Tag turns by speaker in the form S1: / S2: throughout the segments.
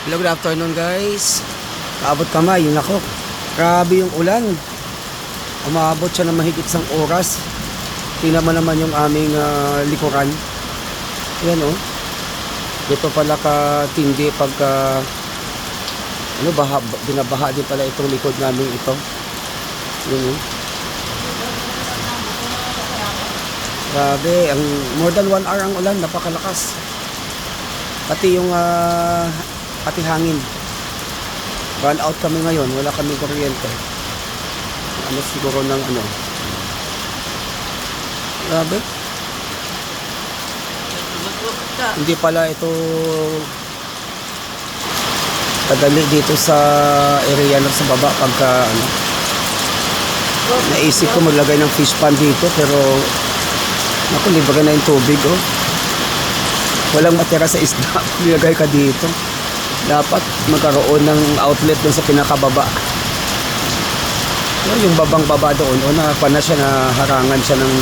S1: Hello, good afternoon guys. Kaabot kamay, yun ako. Grabe yung ulan. Umabot siya ng mahigit isang oras. Tingnan mo naman yung aming likuran. Yan oh. Dito pala katindi pagka binabaha din pala itong likod namin ito. Yun oh. Grabe, ang more than 1 hour ang ulan, napakalakas. Pati yung pati hangin. Run out kami ngayon, wala kaming kuryente. Ano siguro ng ano. Grabe. Hindi pala ito kadali dito sa area na sa baba pagka ano. Naisip ko maglagay ng fish pond dito pero naku, libagan na yung tubig oh. Walang matira sa isda. Nilagay ka dito. Dapat magkaroon ng outlet doon sa pinakababa. Yung babang-baba doon, o nakapa na siya, na harangan siya ng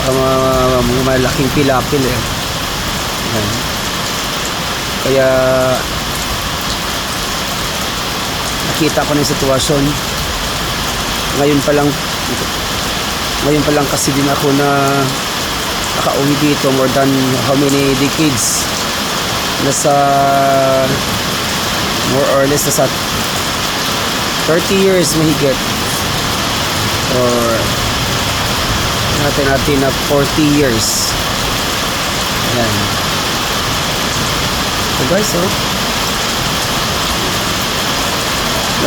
S1: mga malaking pilapil eh. Yan. Kaya nakita ko na yung sitwasyon. Ngayon pa lang kasi din ako na nakauwi dito more than how many decades. Nasa more or less nasa 30 years mahigit, or natin na 40 years. Ayan. So guys, oh,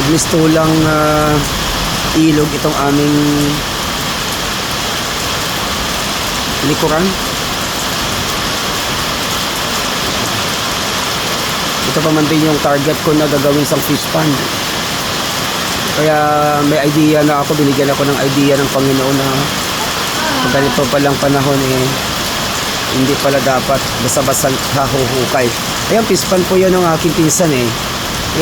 S1: nagmistulang ilog itong aming likuran. Ito pa man din yung target ko na gagawin sa fish pond. Kaya may idea na ako, binigyan ako ng idea ng Panginoon na kung ganito palang panahon eh, hindi pala dapat basta-basta hahuhukay. Ayan, fish pond po yan ng aking pinsan eh.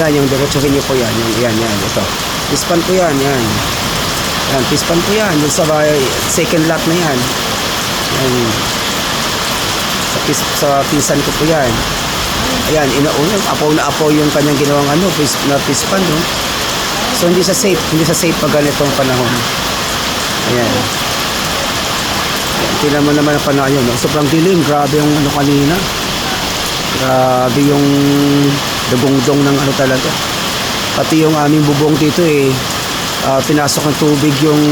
S1: Yan, yung diretsuhin niyo po yan. Yan, ito. Fish pond po yan, yan. Yan, fish pond po yan. Yung sa second lot na yan. Yan. Sa pinsan ko po yan. Ayan, apaw na apaw yung kanyang ginawang fish pond, no? So hindi sa safe pag ganitong panahon. Ayan. Tingnan mo naman ang panahon, no? Sobrang dilim, grabe yung ano kanina. Grabe yung dagongdong ng ano talaga. Pati yung aming bubong dito eh, pinasok ng tubig yung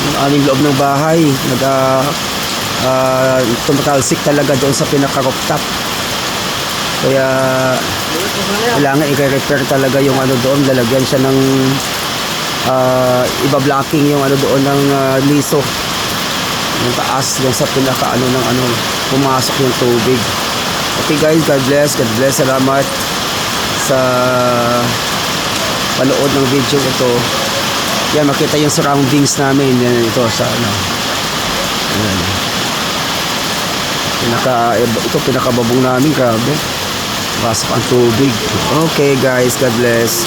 S1: yung aming loob ng bahay. Tumatalsik talaga doon sa pinaka-rooftop. Kaya kailangan i-repair talaga yung doon, lalagyan siya ng iba-blocking yung doon ng liso, yung taas yung sa pinaka pumasok yung tubig. Okay guys, God bless, salamat sa panood ng video ito. Yan, makita yung surroundings namin. Yan, ito sa yan. Ito pinakababong namin, grabe. Pasok ang tubig. Okay guys, God bless.